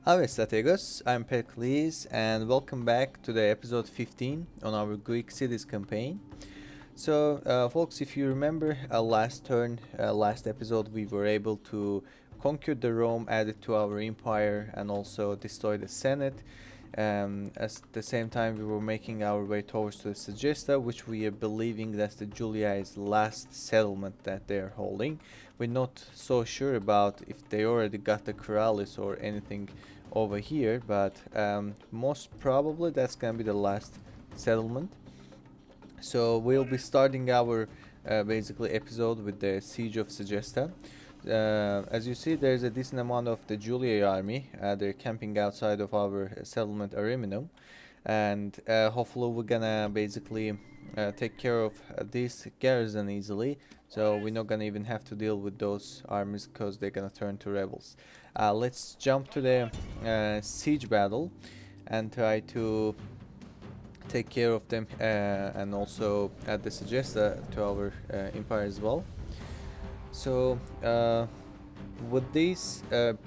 Hi strategos, I'm Pericles and welcome back to the episode 15 on our Greek cities campaign. So, folks, if you remember last episode, we were able to conquer the Rome added to our empire and also destroy the Senate. At the same time, we were making our way towards the Segesta, which we are believing that's the Julii's last settlement that they are holding. We're not so sure about if they already got the Karalis or anything over here, but most probably that's gonna be the last settlement. So we'll be starting our basically episode with the siege of Segesta. As you see, there's a decent amount of the Julii army. They're camping outside of our settlement Ariminum, and hopefully we're gonna basically take care of this garrison easily. So we're not gonna even have to deal with those armies because they're gonna turn to rebels. Let's jump to the siege battle and try to take care of them and also add the Segesta to our empire as well. So with these,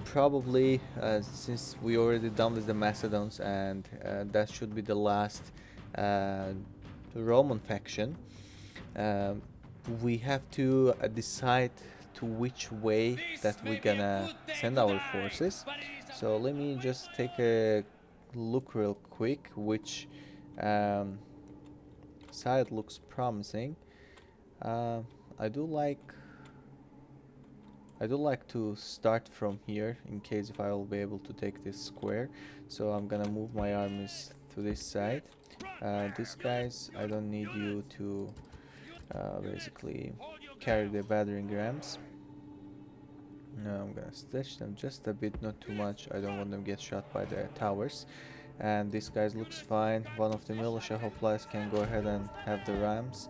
probably since we already done with the Macedons and that should be the last uh, Roman faction, uh, we have to decide to which way that we're gonna send our forces. So let me just take a look real quick which um, side looks promising. Uh, I do like I do like to start from here in case if I will be able to take this square. So I'm gonna move my armies to this side. These guys, I don't need you to basically carry the battering rams. No, I'm gonna stretch them just a bit, not too much. I don't want them to get shot by the towers. And this guy looks fine. One of the militia hoplites can go ahead and have the rams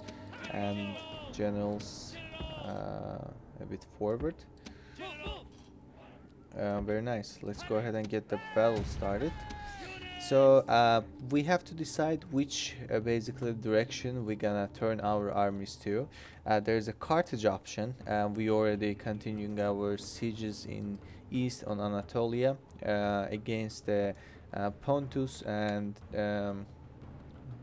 and generals a bit forward. Very nice. Let's go ahead and get the battle started. So we have to decide which basically direction we're gonna turn our armies to. There's a Carthage option. We already continuing our sieges in east on Anatolia against the Pontus, and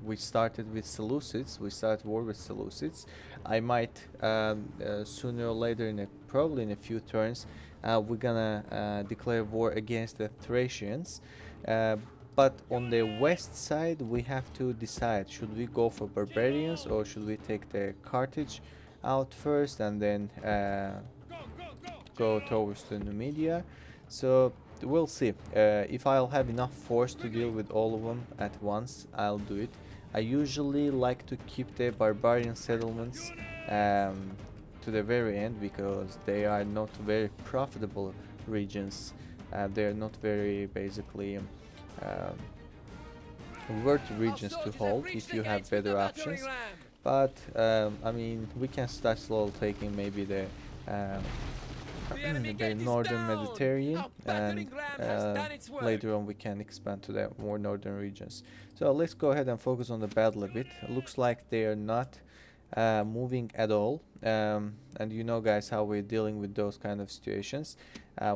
we started with Seleucids. We started war with Seleucids. I might sooner or later, probably in a few turns, we're gonna declare war against the Thracians. Uh, but on the west side, we have to decide: should we go for barbarians or should we take the Carthage out first and then go towards the Numidia? So we'll see. If I'll have enough force to deal with all of them at once, I'll do it. I usually like to keep the barbarian settlements to the very end because they are not very profitable regions. They're not very basically worth regions to hold if you have better options. But I mean, we can start slowly taking maybe um, the northern Mediterranean, and later on we can expand to the more northern regions. So let's go ahead and focus on the battle a bit. It looks like they are not moving at all, and you know, guys, how we're dealing with those kind of situations.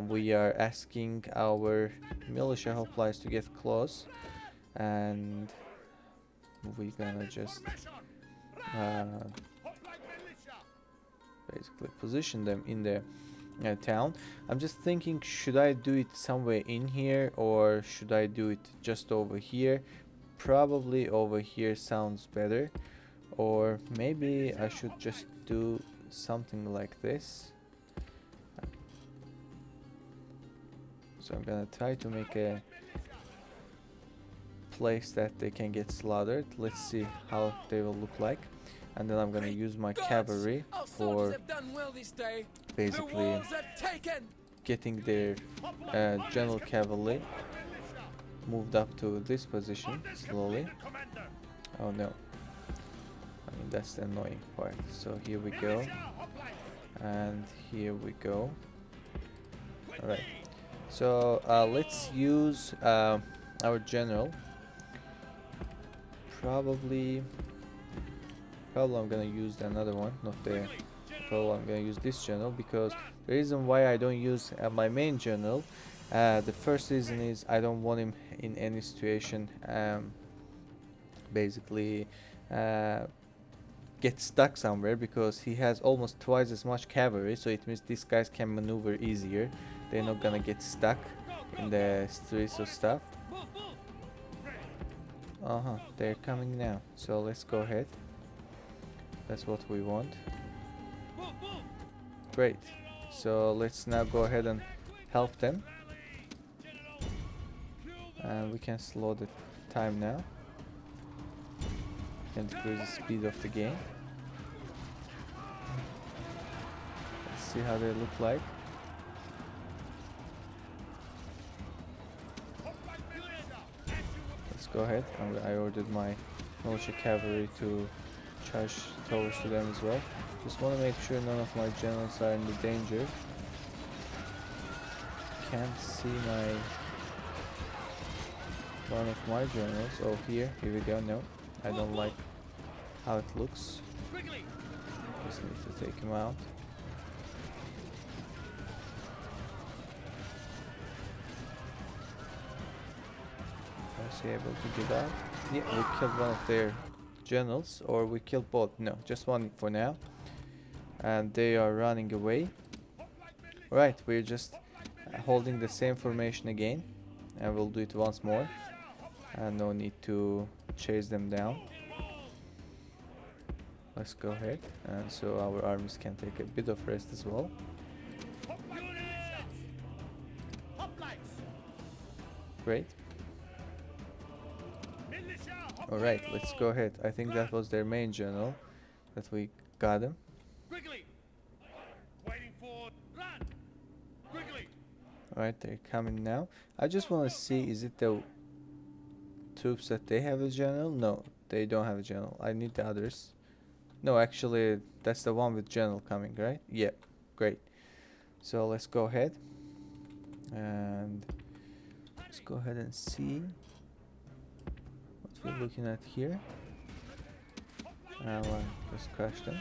We are asking our militia hoplites to get close, and we're gonna just uh, basically position them in the town. I'm just thinking, should I do it somewhere in here or should I do it just over here? Probably over here sounds better, or maybe I should just do something like this. So I'm gonna try to make a place that they can get slaughtered. Let's see how they will look like, and then I'm gonna use my cavalry for basically getting their general cavalry moved up to this position slowly. Oh no, I mean, that's the annoying part. So here we go, and here we go. Alright, so let's use our general. Probably I'm gonna use another one, not the probably I'm gonna use this general, because the reason why I don't use my main general The first reason is I don't want him in any situation basically uh, get stuck somewhere, because he has almost twice as much cavalry, so it means these guys can maneuver easier. They're not gonna get stuck in the streets or stuff. They're coming now, so let's go ahead. That's what we want. Great. So let's now go ahead and help them. And we can slow the time now. Can decrease the speed of the game. Let's see how they look like. Let's go ahead. I ordered my militia cavalry to charge towards to them as well. Just want to make sure none of my generals are in the danger. Can't see one of my generals. Oh, here we go. No, I don't like how it looks. Just need to take him out. Was he able to get out? Yeah, we killed one of their generals, or we killed both. No, just one for now. And they are running away. Right, we're just holding the same formation again, and we'll do it once more. And no need to chase them down. Let's go ahead, and so our armies can take a bit of rest as well. Great. Alright, let's go ahead. I think that was their main general that we got him. Alright, they're coming now. I just want to see, is it the troops that they have a general? No, they don't have a general. I need the others. No, actually, that's the one with general coming, right? Yeah, great. So let's go ahead. And let's go ahead and see what we're looking at here. Let's crash them.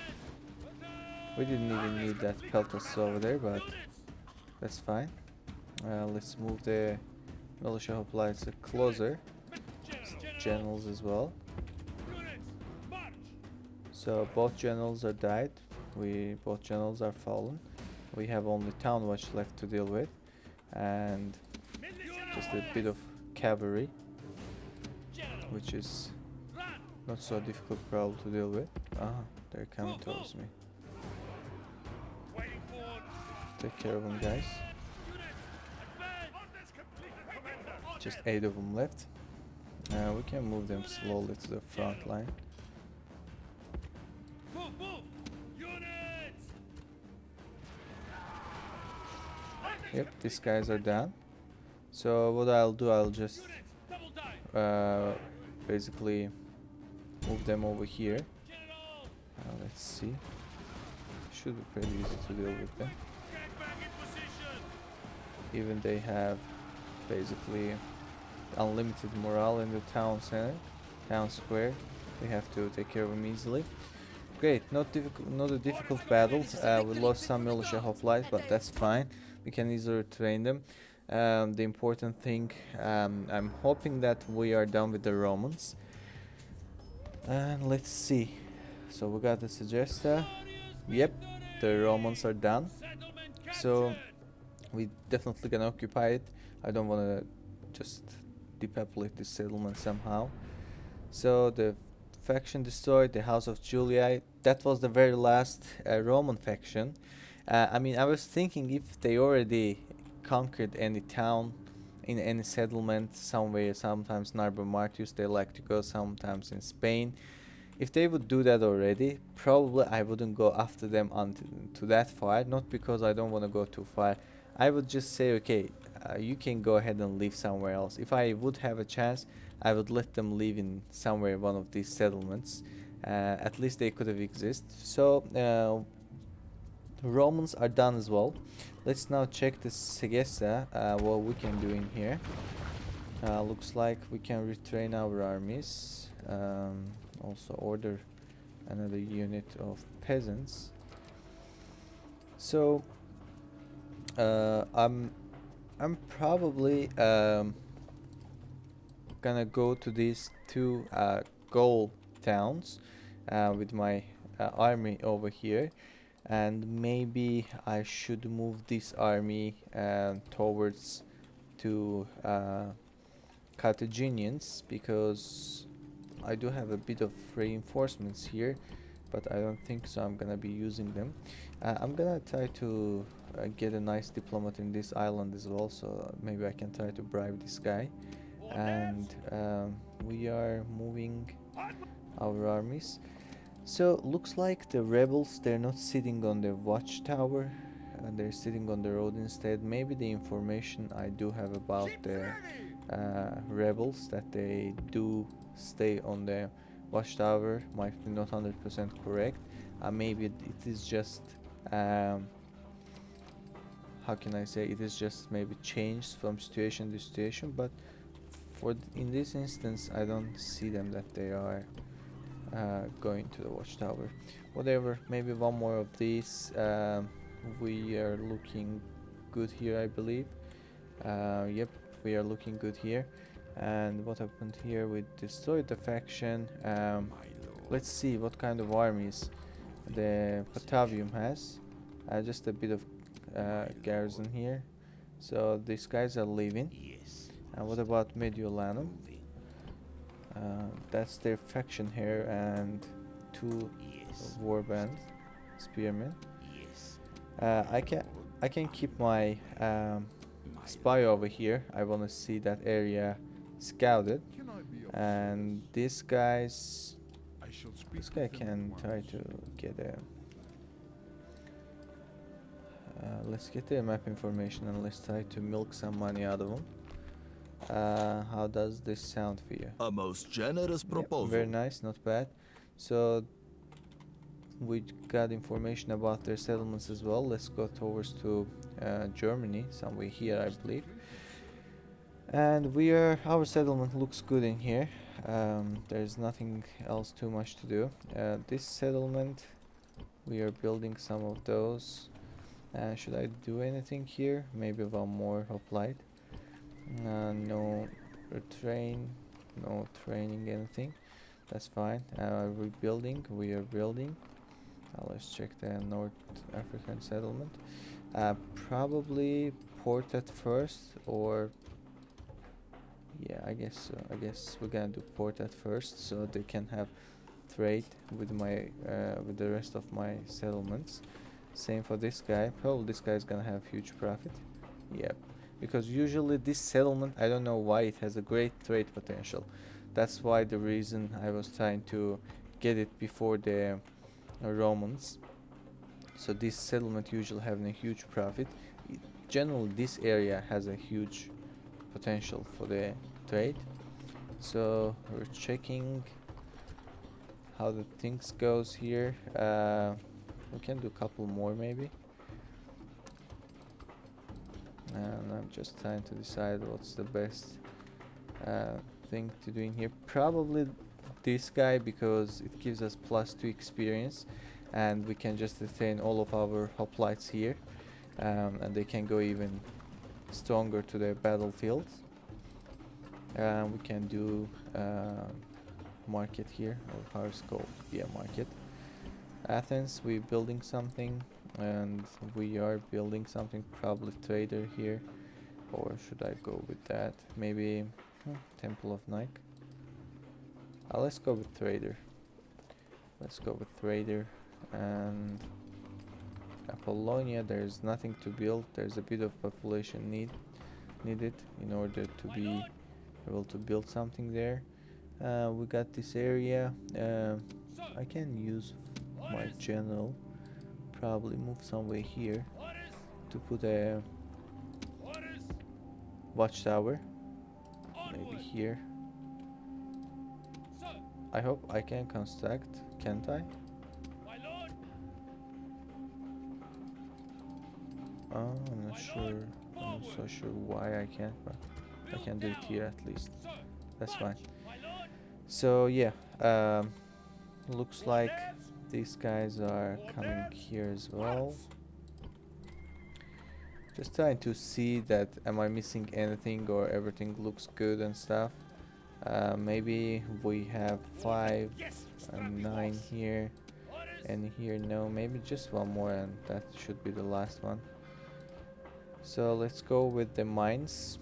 We didn't even need that Peltas over there, but that's fine. Let's move the militia hoplites closer. Generals as well. So both generals are died. Both generals are fallen. We have only town watch left to deal with, and just a bit of cavalry, which is not so difficult problem to deal with. They're coming towards me. Take care of them, guys. Just 8 of them left. We can move them slowly to the front line. Yep, these guys are down. So what I'll do, I'll just basically move them over here. Let's see. Should be pretty easy to deal with them. Even they have basically unlimited morale in the town center, town square. We have to take care of them easily. Great, not a difficult battle. We lost some militia hoplites, but that's fine. We can easily train them. The important thing, I'm hoping that we are done with the Romans. And let's see. So we got the Segesta. Yep, the Romans are done. So we definitely can occupy it. I don't want to just depopulate this settlement somehow. So the faction destroyed, the House of Julii. That was the very last Roman faction. I mean, I was thinking if they already conquered any town in any settlement somewhere, sometimes Narber Martius, they like to go sometimes in Spain. If they would do that already, probably I wouldn't go after them to that far. Not because I don't want to go too far. I would just say, okay, you can go ahead and live somewhere else. If I would have a chance, I would let them live in somewhere, one of these settlements. At least they could have exist. So Romans are done as well. Let's now check the Segesta, what we can do in here. Looks like we can retrain our armies. Also order another unit of peasants. So I'm I'm probably gonna go to these two goal towns with my army over here, and maybe I should move this army towards to Carthaginians, because I do have a bit of reinforcements here, but I don't think so I'm gonna be using them. I'm gonna try to get a nice diplomat in this island as well, so maybe I can try to bribe this guy. And we are moving our armies. So looks like the rebels, they're not sitting on the watchtower, they're sitting on the road instead. Maybe the information I do have about the rebels, that they do stay on the watchtower, might be not 100% correct. Maybe it is just how can I say, it is just maybe changed from situation to situation, but in this instance I don't see them that they are going to the watchtower. Whatever, maybe one more of these. We are looking good here, I believe. Yep, we are looking good here. And what happened here? We destroyed the faction. Let's see what kind of armies the Patavium has. Just a bit of garrison here. So these guys are leaving. And what about Mediolanum? That's their faction here, and two warband spearmen. I can keep my spy over here. I want to see that area scouted, and this guy can try to get a. Let's get their map information and let's try to milk some money out of them. How does this sound for you? A most generous proposal. Yep, very nice, not bad. So we got information about their settlements as well. Let's go towards to Germany, somewhere here, I believe. And our settlement looks good in here. There's nothing else too much to do. This settlement, we are building some of those. Should I do anything here? Maybe one more hoplite. No training anything. That's fine. Rebuilding, we are building. Let's check the North African settlement. Probably port at first, or yeah, I guess so. I guess we're gonna do port at first, so they can have trade with my with the rest of my settlements. Same for this guy. Probably this guy is gonna have huge profit. Yep. Because usually this settlement, I don't know why, it has a great trade potential. That's why the reason I was trying to get it before the Romans. So this settlement usually having a huge profit. Generally this area has a huge potential for the trade. So we're checking how the things goes here. We can do a couple more maybe. And I'm just trying to decide what's the best thing to do in here. Probably this guy, because it gives us +2 experience, and we can just retain all of our hoplites here, and they can go even stronger to the battlefield. We can do market here, or how it's called, yeah, market. Athens, we're building something, and we are building something, probably trader here, or should I go with that? Maybe Temple of Nike. Let's go with trader. Let's go with trader. And Apollonia, there's nothing to build. There's a bit of population needed in order to be able to build something there. We got this area. I can use my general, probably move somewhere here to put a watchtower, maybe here. I hope I can construct, can't I? I'm not sure. I'm not so sure why I can't, but I can do it here at least. That's fine. So yeah, looks like these guys are coming here as well. Just trying to see that am I missing anything or everything looks good and stuff. Maybe we have 5 and 9 here, and here no, maybe just one more and that should be the last one. So let's go with the mines.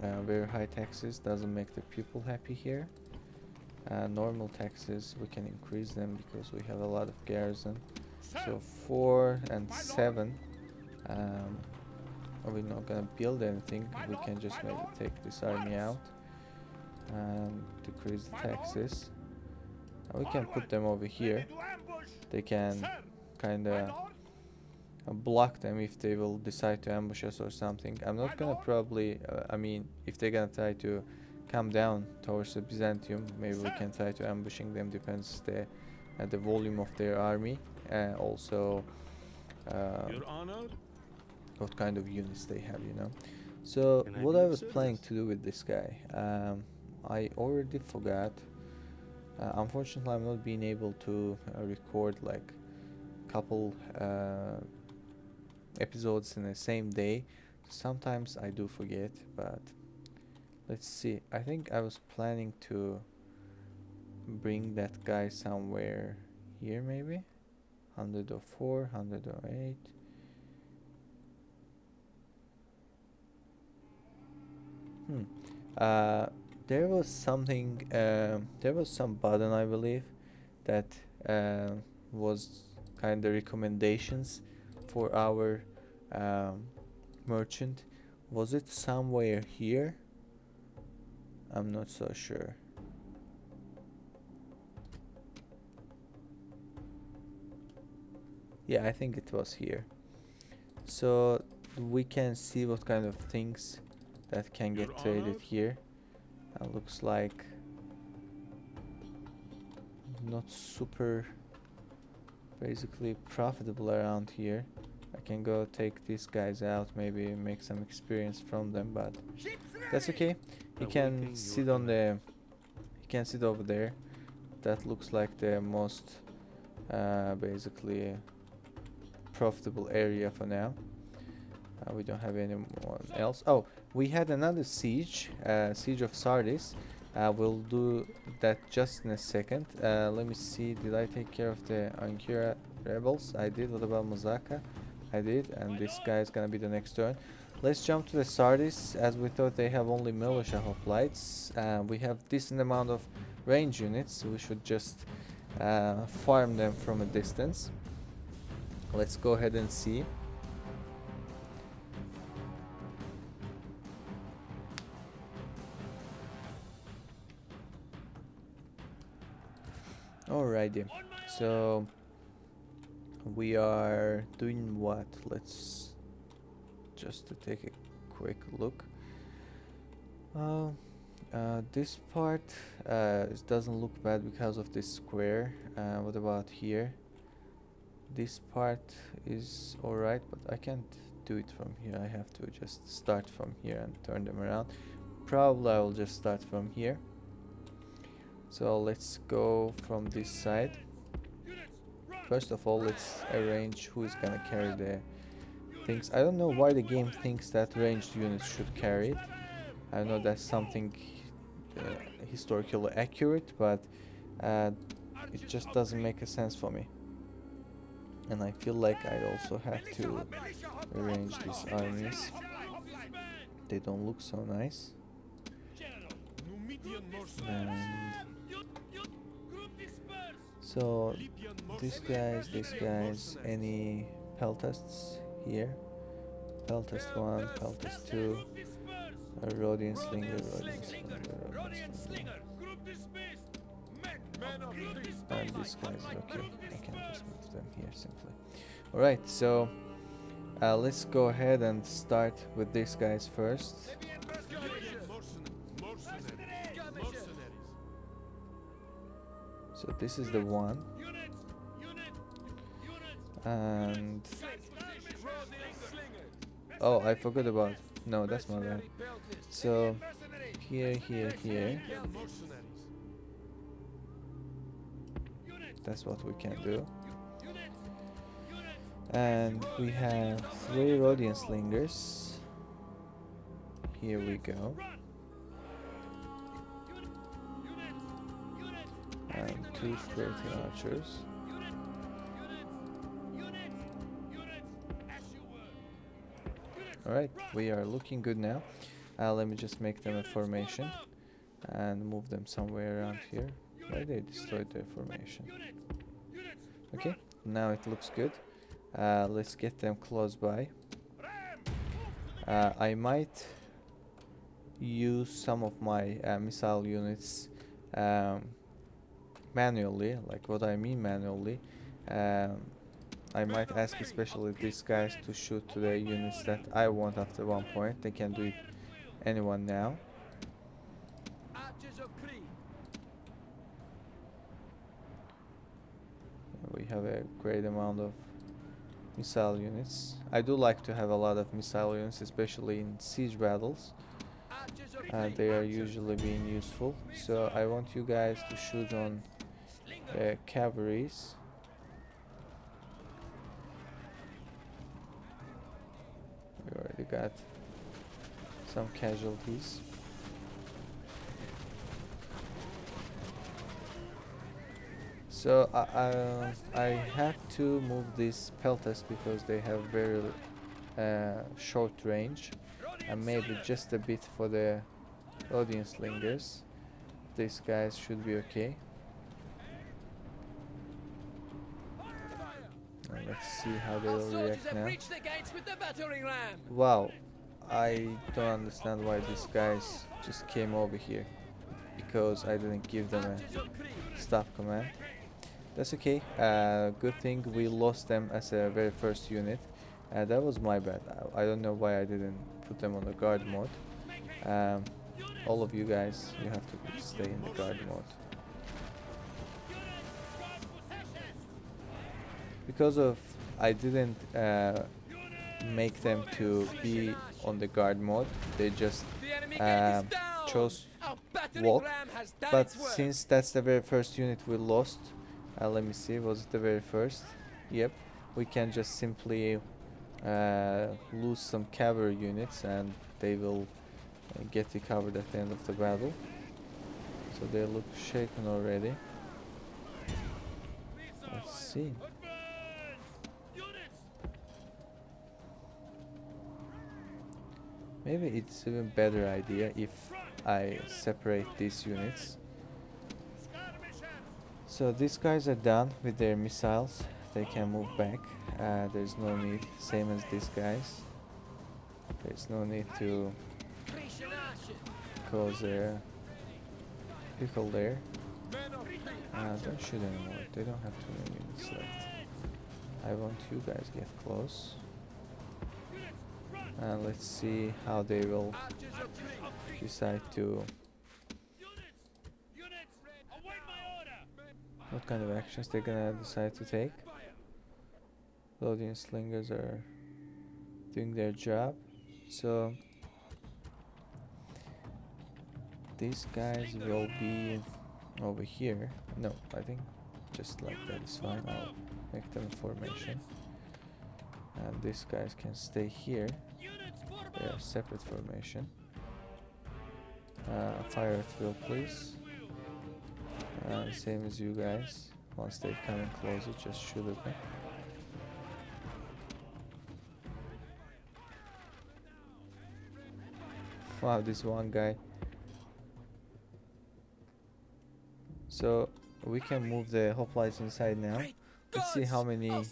Very high taxes doesn't make the people happy here. Normal taxes we can increase them because we have a lot of garrison. So 4 and 7. We're not gonna build anything. We can just maybe take this army out and decrease the taxes. We can put them over here. They can kinda block them if they will decide to ambush us or something. I'm not gonna probably, I mean, if they're gonna try to come down towards the Byzantium, maybe we can try to ambushing them, depends the volume of their army, also what kind of units they have, you know. So what I was planning to do with this guy, I already forgot. Unfortunately I'm not being able to record like couple episodes in the same day. Sometimes I do forget, but let's see. I think I was planning to bring that guy somewhere here, maybe 104, 108. There was something, there was some button I believe that was kind of recommendations for our merchant. Was it somewhere here? I'm not so sure. Yeah, I think it was here. So we can see what kind of things that can get traded here. Looks like not super basically profitable around here. I can go take these guys out, maybe make some experience from them, but that's okay. He can sit on the, he can sit over there. That looks like the most basically profitable area for now. We don't have anyone else. Oh, we had another siege, siege of Sardis. We'll do that just in a second. Let me see, did I take care of the Ankara rebels? I did. What about Mazaka? I did, and this guy is gonna be the next turn. Let's jump to the Sardis, as we thought they have only militia hoplites. We have decent amount of range units, so we should just farm them from a distance. Let's go ahead and see. Alrighty, so we are doing what? Let's just to take a quick look. This part it doesn't look bad because of this square. What about here? This part is alright, but I can't do it from here. I have to just start from here and turn them around. Probably I will just start from here. So let's go from this side. First of all, let's arrange who is gonna carry the things. I don't know why the game thinks that ranged units should carry it. I know that's something historically accurate, but it just doesn't make a sense for me. And I feel like I also have to arrange these armies. They don't look so nice. And so these guys, any peltasts here? Peltast 1, Peltast 2, a Rhodian Slinger, Rhodian Slinger, Rhodian Slinger. And these guys, okay, I can just move them here simply. Alright, so let's go ahead and start with these guys first. So this is the one. And oh, I forgot about, no, that's my bad. So here. That's what we can do. And we have 3 Rhodian slingers. Here we go. And 2 creative archers. Alright, we are looking good now. Let me just make them a formation and move them somewhere around here. Why they destroyed their formation? Okay, now it looks good. Let's get them close by. I might use some of my missile units manually. Like, what I mean manually, I might ask especially these guys to shoot to the units that I want after one point. They can do it anyone now. We have a great amount of missile units. I do like to have a lot of missile units, especially in siege battles. They are usually being useful. So I want you guys to shoot on the cavalries. We already got some casualties. So I have to move these peltas because they have very short range, and maybe just a bit for the Rhodian slingers. These guys should be okay. And let's see how they will react now. Wow, I don't understand why these guys just came over here, because I didn't give them a stop command. That's okay. Good thing we lost them as a very first unit. That was my bad. I don't know why I didn't put them on the guard mode. All of you guys, you have to stay in the guard mode. Because of I didn't make them to be on the guard mode, they just chose walk. But since that's the very first unit we lost, let me see, was it the very first? Yep, we can just simply lose some cavalry units and they will get recovered at the end of the battle. So they look shaken already. Let's see. Maybe it's even better idea if I separate these units. So these guys are done with their missiles. They can move back. There's no need, same as these guys. There's no need to cause a pickle there. Don't shoot anymore. They don't have too many units left. I want you guys get close. And let's see how they will decide to... what kind of actions they're gonna decide to take. Rhodian slingers are doing their job. So these guys will be over here. No, I think just like that is fine. I'll make them a formation. And these guys can stay here. They are separate formation. Fire at will, please. Same as you guys. Once they come in closer, just shoot at them. Wow, this one guy. So we can move the hoplites inside now. Let's see how many of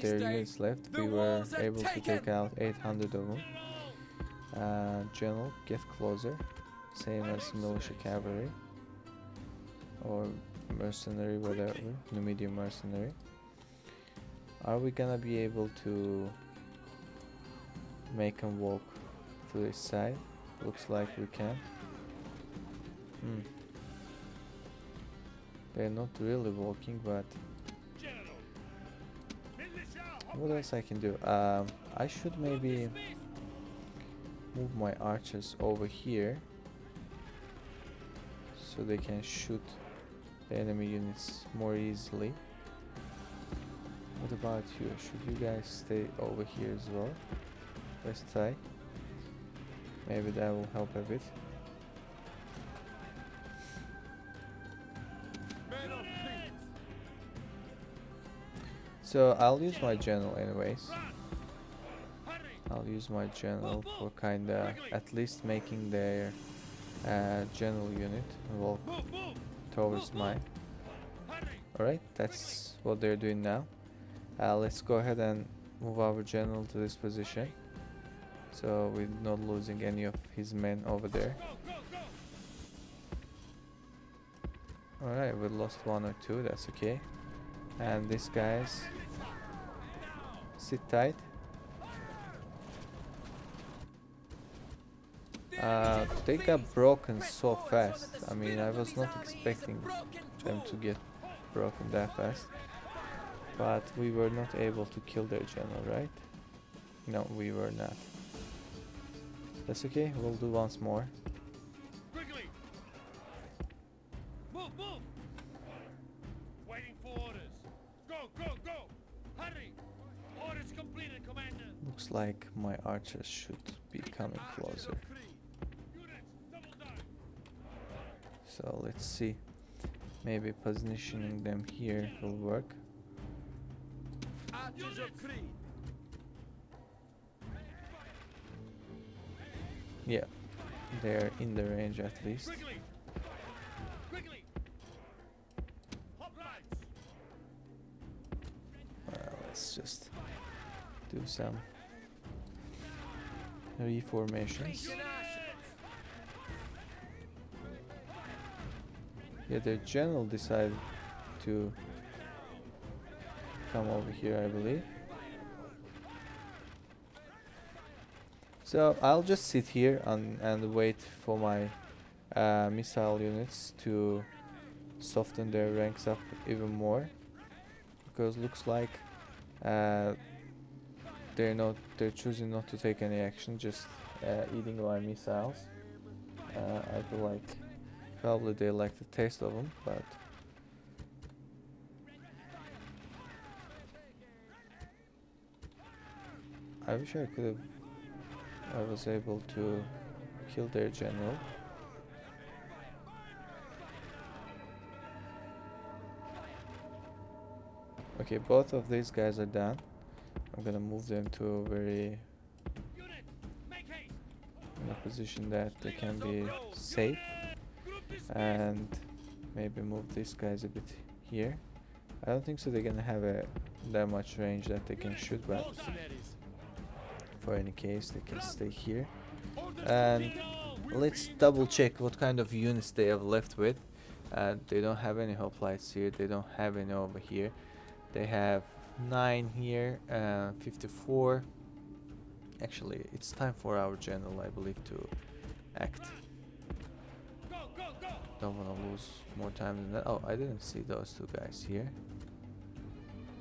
their units left. We were able to take out 800 of them. General, get closer. Same as militia cavalry. Or mercenary, whatever. Medium mercenary. Are we gonna be able to make them walk to this side? Looks like we can. They're not really walking, but what else I can do? I should maybe move my archers over here so they can shoot the enemy units more easily. What about you? Should you guys stay over here as well? West side. Maybe that will help a bit. So I'll use my general anyways. I'll use my general for kinda at least making their general unit walk towards mine. Alright, that's what they're doing now. Let's go ahead and move our general to this position, so we're not losing any of his men over there. Alright, we lost one or two, that's okay. And these guys, sit tight. They got broken so fast. I mean, I was not expecting them to get broken that fast. But we were not able to kill their general, right? No, we were not. That's okay, we'll do once more. Move, move! Waiting for orders. Go, go, go! Hurry! Orders completed, Commander. Looks like my archers should be coming closer. So let's see. Maybe positioning them here will work. Yeah, they're in the range at least. Let's just do some reformations. Yeah, the general decided to come over here, I believe. So I'll just sit here and wait for my missile units to soften their ranks up even more, because looks like they're choosing not to take any action, just eating my missiles. I feel like probably they like the taste of them, but I wish I was able to kill their general. Okay, both of these guys are down. I'm gonna move them to a very in a position that they can be safe, and maybe move these guys a bit here. I don't think so they're gonna have that much range that they can shoot, but for any case they can stay here. And let's double check what kind of units they have left with. They don't have any hoplites here, they don't have any over here. They have 9 here, 54. Actually, it's time for our general, I believe, to act. Don't want to lose more time than that. Oh, I didn't see those two guys here.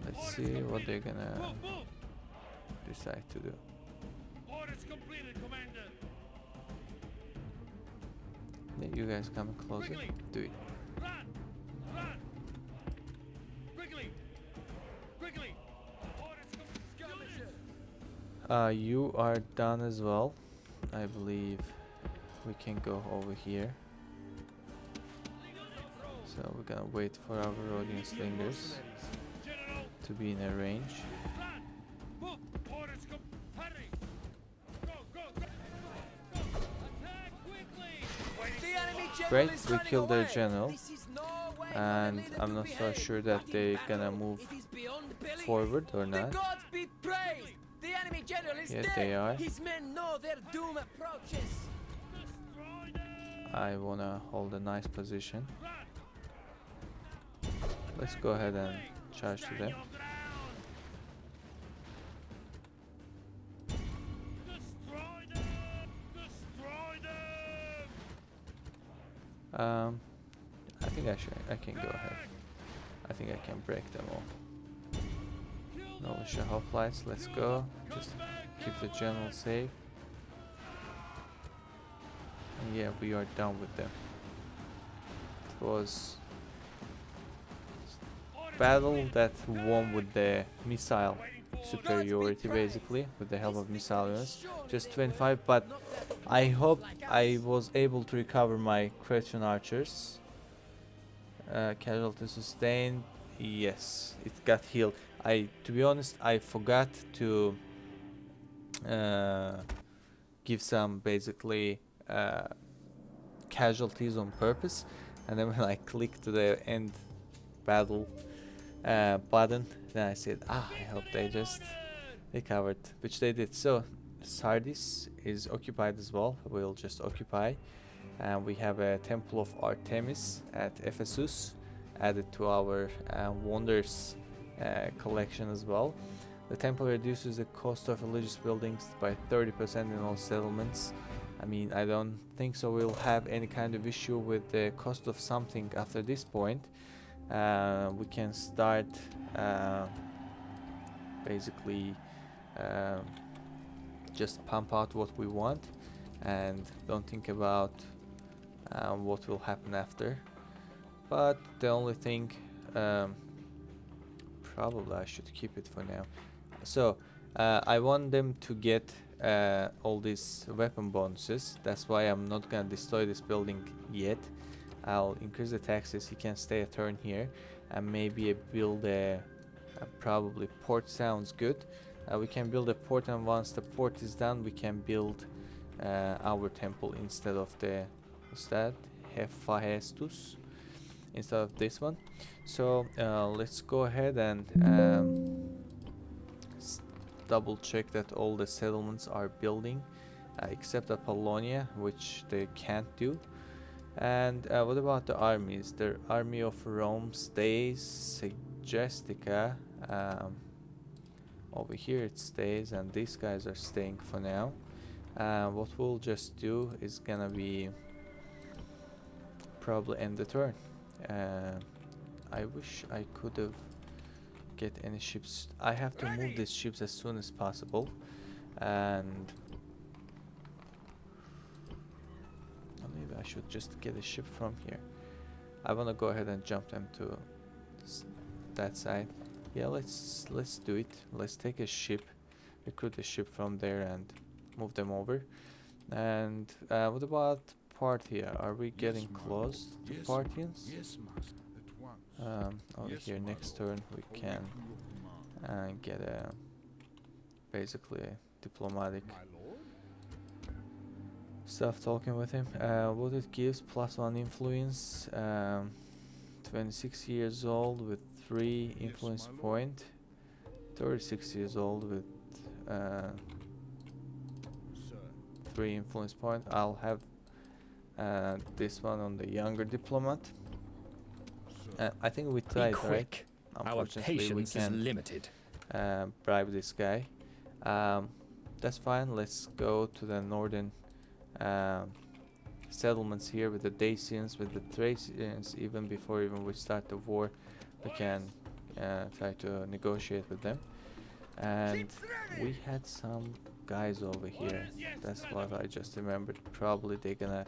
Let's see what they're gonna decide to do. Orders completed, Commander. Yeah, you guys come closer. Do it. Run! Run! Quickly! Quickly! Orders You are done as well. I believe we can go over here. So we're gonna wait for our Rhodian slingers to be in a range. Great, we killed their general, and I'm not so sure that they're gonna move forward or not. Yeah, they are. I wanna hold a nice position. Let's go ahead and charge to them. I think I can go ahead. I think I can break them all. No militia hoplites, let's go. Just keep the general safe. And yeah, we are done with them. It was battle that won with the missile superiority, basically, with the help of missile units. Just 25, but I hope I was able to recover my Christian archers. Casualty sustained. Yes, it got healed. To be honest, I forgot to uh, give some basically casualties on purpose, and then when I clicked to the end battle button, then I said, I hope they just recovered, which they did. So Sardis is occupied as well. We'll just occupy, and we have a temple of Artemis at Ephesus added to our wonders collection as well. The temple reduces the cost of religious buildings by 30% in all settlements. I mean, I don't think so we'll have any kind of issue with the cost of something after this point. We can start basically just pump out what we want and don't think about what will happen after. But the only thing, probably I should keep it for now. So I want them to get all these weapon bonuses. That's why I'm not gonna destroy this building yet. I'll increase the taxes. He can stay a turn here, and maybe build a probably port sounds good. We can build a port, and once the port is done, we can build our temple instead of the what's that? Hephaestus, instead of this one. So let's go ahead and double check that all the settlements are building, except Apollonia, which they can't do. And what about the armies? The army of Rome stays. Segestica, over here it stays, and these guys are staying for now. What we'll just do is gonna be probably end the turn. I wish I could have get any ships. I have to move these ships as soon as possible, and maybe I should just get a ship from here. I want to go ahead and jump them to that side. Yeah, let's do it. Let's take a ship, recruit a ship from there, and move them over. And what about Parthia? Are we getting close to Parthians? Yes, master. At once. Over Yes, here my next lord. turn we can get a basically a diplomatic My lord? stuff talking with him. What it gives: +1 influence. 26 years old with 3 influence my lord. point. 36 years old with Sir. 3 influence point. I'll have this one on the younger diplomat. Sir. I think we Be tried, right? quick. Our Unfortunately, we patience is can limited. bribe this guy. That's fine. Let's go to the northern settlements here with the Dacians, with the Thracians. Even before we start the war, we can try to negotiate with them. And we had some guys over here. That's what I just remembered. Probably they're gonna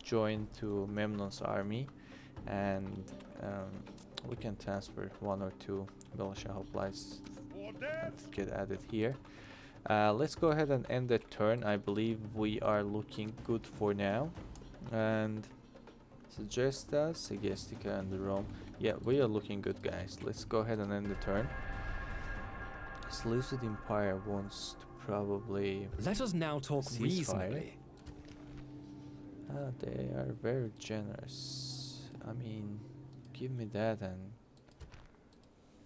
join to Memnon's army, and we can transfer 1 or 2 militia hoplites and get added here. Let's go ahead and end the turn. I believe we are looking good for now. And Segesta, Segestica, and Rome. Yeah, we are looking good, guys. Let's go ahead and end the turn. Seleucid Empire wants to probably... Let us now talk Ceasefire. reasonably. They are very generous. I mean, give me that and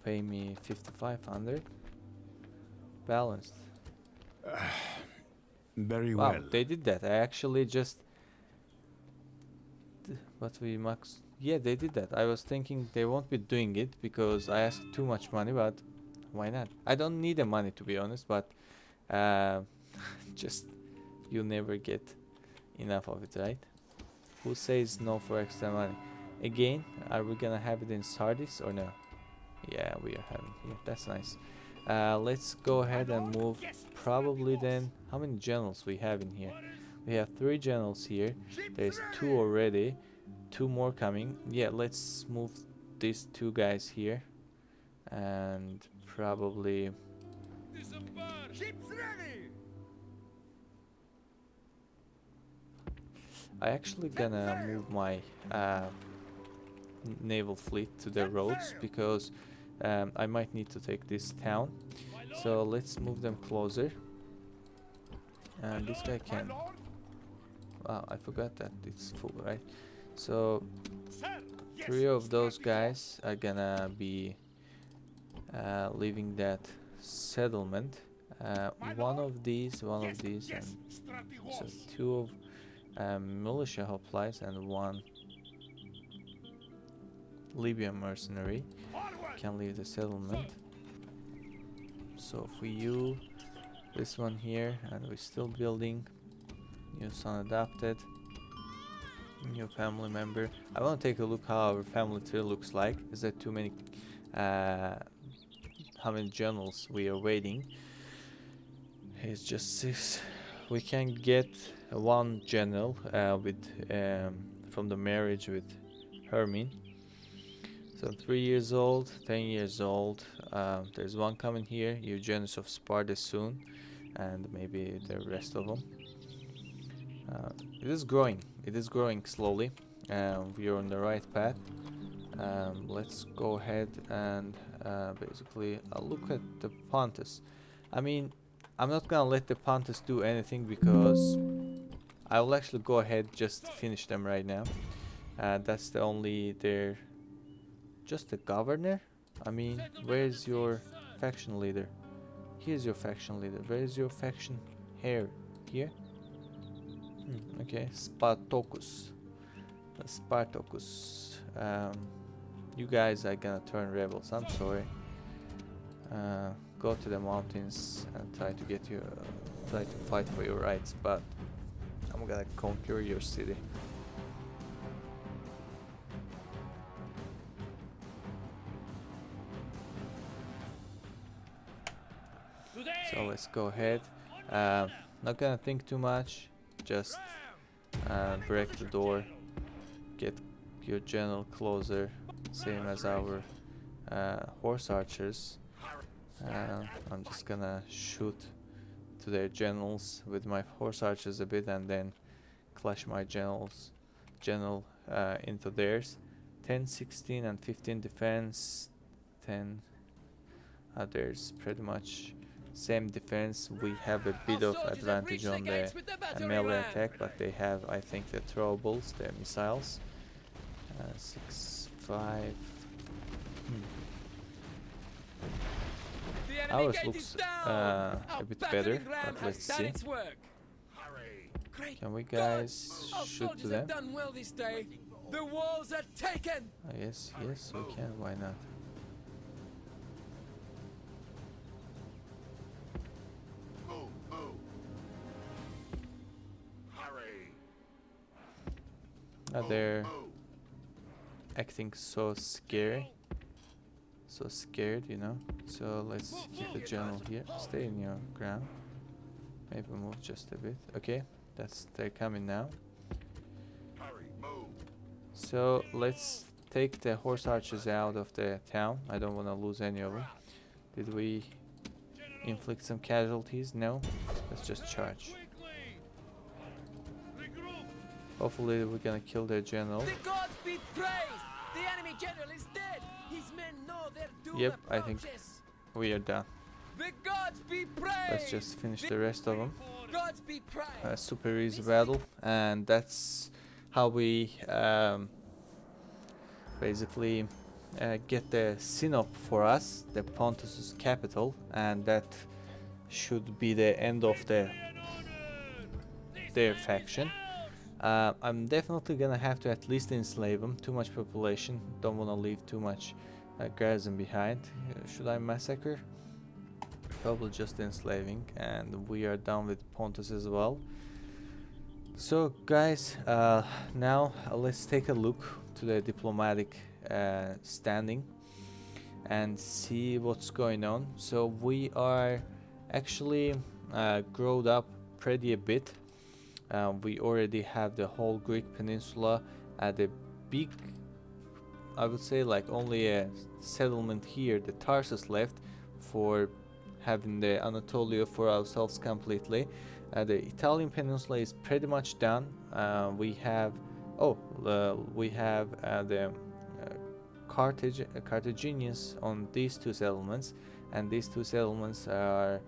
pay me 5,500. Balanced. Very Wow, well. they did that. I actually just... But we max... Yeah, they did that. I was thinking they won't be doing it because I asked too much money, but why not? I don't need the money, to be honest, but just you never get enough of it, right? Who says no for extra money? Again, are we gonna have it in Sardis or no? Yeah, we are having here. That's nice. Let's go ahead and move. Probably then, how many generals we have in here? We have 3 generals here. There's 2 already. 2 more coming. Yeah, let's move these 2 guys here. and probably Disembark! Ships ready! I actually gonna move my naval fleet to the roads because I might need to take this town. So let's move them closer. And this guy can. Wow, I forgot that it's full, right? So Sir! Yes, 3 of those strategos. guys are gonna be leaving that settlement. One of these, Yes, and yes, so strategos. 2 of militia hoplites and 1 Libyan mercenary Forward! can leave the settlement. So for you, this one here, and we're still building. New son adopted. New family member. I want to take a look how our family tree looks like. Is there too many? How many generals we are waiting? It's just 6. We can get 1 general with from the marriage with Hermine. So 3 years old, 10 years old. There's 1 coming here, Eugenius of Sparta soon, and maybe the rest of them. It is growing. It is growing slowly. We are on the right path. Let's go ahead and basically look at the Pontus. I mean, I'm not gonna let the Pontus do anything because I will actually go ahead just finish them right now. That's the only their just the governor. I mean, where's your faction leader? Here's your faction leader. Where's your faction here? Here? Okay, Spartocus. Spartocus. You guys are gonna turn rebels. I'm sorry. Go to the mountains and try to get you, try to fight for your rights. But I'm gonna conquer your city. So let's go ahead. Not gonna think too much. Just break the door. Get your general closer. Same as our horse archers. I'm just gonna shoot to their generals with my horse archers a bit, and then clash my general into theirs. 10, 16, and 15 defense. 10. There's pretty much same defense. We have a bit of advantage on the melee attack, but they have, I think, the throwables, the missiles. 6, 5. Ours looks a bit better, but let's see. Can we guys shoot to them? Done well this day. The walls are taken. Yes, yes, we can. Why not? They're acting so scary. So scared, you know. So let's keep the general here. Stay in your ground. Maybe move just a bit. Okay, they're coming now. So let's take the horse archers out of the town. I don't want to lose any of them. Did we inflict some casualties? No. Let's just charge. Hopefully we're gonna kill their general. The gods be praised. The enemy general is dead. His men know their doom Yep, I think approaches. we are done. The gods be praised. Let's just finish the rest of them. Gods be praised. Super easy battle, and that's how we basically get the Sinope for us, the Pontus' capital, and that should be the end of their faction. I'm definitely gonna have to at least enslave them. Too much population. Don't want to leave too much garrison behind. Should I massacre? Probably just enslaving, and we are done with Pontus as well. So guys, now let's take a look to the diplomatic standing and see what's going on. So we are actually growed up pretty a bit. We already have the whole Greek peninsula, the big I would say like only a settlement here, the Tarsus left for having the Anatolia for ourselves completely. The Italian peninsula is pretty much done. We have the Carthaginians on these two settlements, and these two settlements are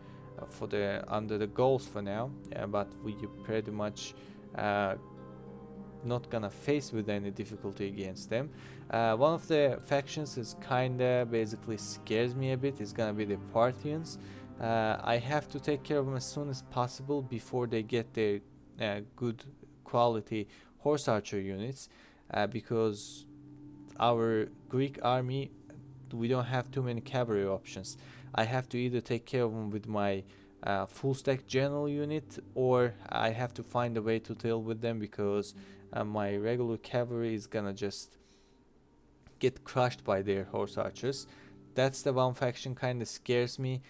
for the under the goals for now. But we pretty much not gonna face with any difficulty against them. One of the factions is kinda basically scares me a bit. It's gonna be the Parthians. I have to take care of them as soon as possible before they get their good quality horse archer units, because our Greek army, we don't have too many cavalry options. I have to either take care of them with my full stack general unit, or I have to find a way to deal with them because my regular cavalry is gonna just get crushed by their horse archers. That's the one faction kind of scares me.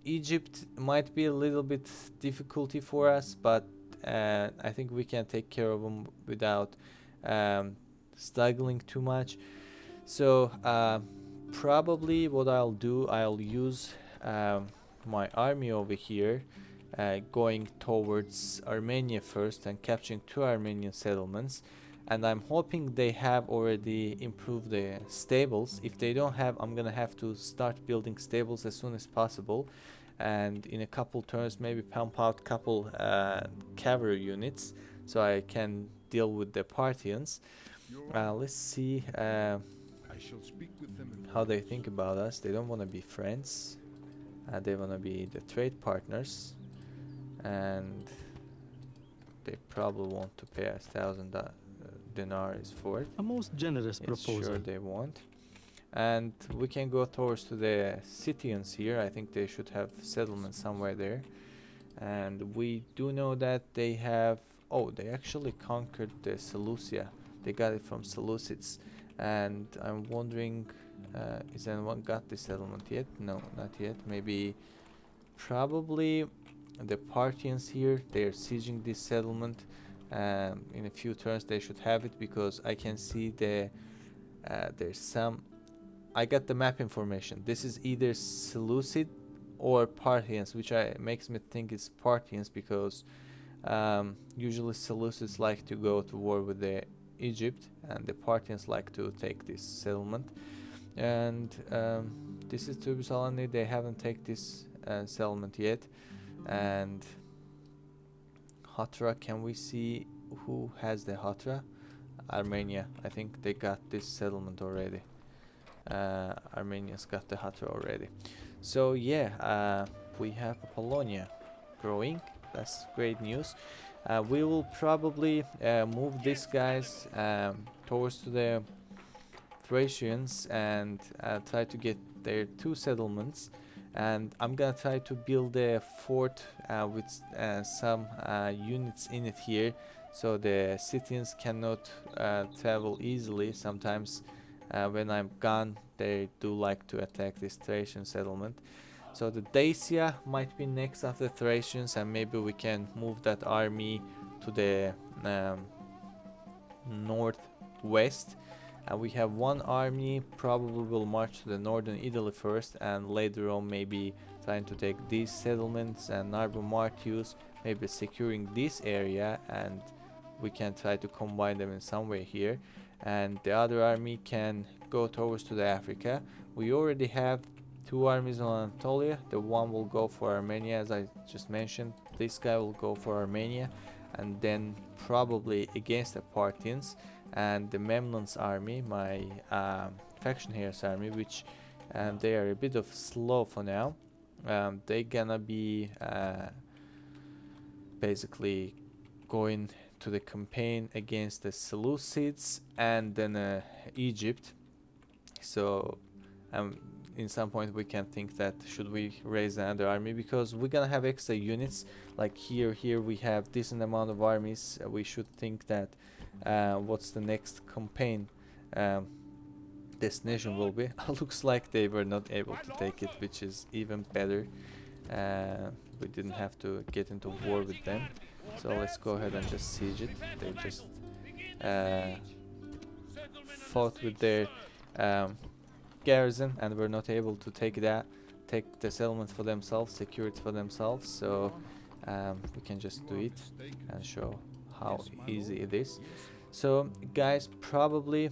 Egypt might be a little bit difficulty for us, but I think we can take care of them without struggling too much. So probably what I'll do, I'll use my army over here, going towards Armenia first and capturing 2 Armenian settlements. And I'm hoping they have already improved the stables. If they don't have, I'm gonna have to start building stables as soon as possible, and in a couple turns maybe pump out couple cavalry units so I can deal with the Parthians. Let's see I shall speak with them in how they think about us. They don't want to be friends. They want to be the trade partners, and they probably want to pay us 1,000 dinars for it. A most generous It's proposal. sure they want. And we can go towards to the Scythians here. I think they should have settlement somewhere there. And we do know that they have... Oh, they actually conquered the Seleucia. They got it from Seleucids. And I'm wondering, is anyone got this settlement yet? No, not yet. Maybe, probably the Parthians here. They're sieging this settlement. In a few turns they should have it, because I can see there's some... I got the map information. This is either Seleucid or Parthians, which makes me think it's Parthians, because usually Seleucids like to go to war with the Egypt, and the Parthians like to take this settlement. And this is Tubusalani. They haven't taken this settlement yet. And Hatra, can we see who has the Hatra? Armenia. I think they got this settlement already. Armenians got the Hatra already. So yeah, we have Apollonia growing. That's great news. We will probably move these guys towards to the Thracians and try to get their 2 settlements. And I'm gonna try to build a fort with some units in it here, so the Scythians cannot travel easily. Sometimes when I'm gone, they do like to attack this Thracian settlement. So the Dacia might be next after Thracians, and maybe we can move that army to the northwest. We have 1 army, probably will march to the northern Italy first, and later on maybe trying to take these settlements and Narbo Martius, maybe securing this area, and we can try to combine them in some way here. And the other army can go towards to the Africa. We already have 2 armies on Anatolia. The one will go for Armenia, as I just mentioned. This guy will go for Armenia, and then probably against the Parthians. And the Memnon's army, my faction here's army, which they are a bit of slow for now. They gonna be basically going to the campaign against the Seleucids and then Egypt. So in some point we can think that should we raise another army, because we're gonna have extra units. Like here we have decent amount of armies. We should think that what's the next campaign destination will be. Looks like they were not able to take it, which is even better. We didn't have to get into war with them, so let's go ahead and just siege it. They just fought with their garrison and were not able to take the settlement for themselves, secure it for themselves. So we can just do it and show how easy it is. So guys, probably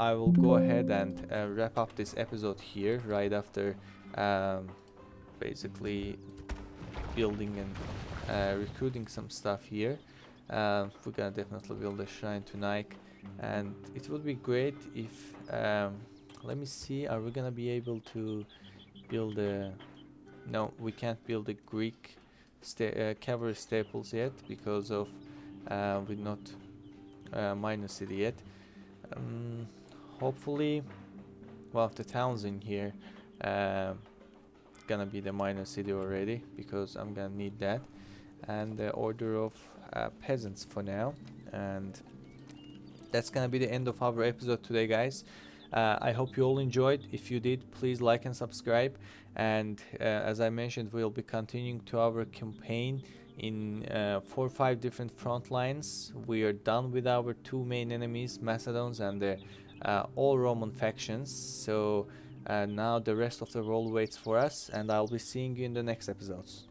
I will go ahead and wrap up this episode here right after basically building and recruiting some stuff here. We're gonna definitely build a shrine to Nike, and it would be great if let me see, are we gonna be able to build a... No, we can't build the Greek cavalry staples yet because of we're not minor city yet. Hopefully one of the towns in here gonna be the minor city already, because I'm gonna need that, and the order of peasants for now. And that's gonna be the end of our episode today, guys. I hope you all enjoyed. If you did, please like and subscribe. And as I mentioned, we'll be continuing to our campaign in 4 or 5 different front lines. We are done with our 2 main enemies, Macedons and the all Roman factions. So now the rest of the role waits for us, and I'll be seeing you in the next episodes.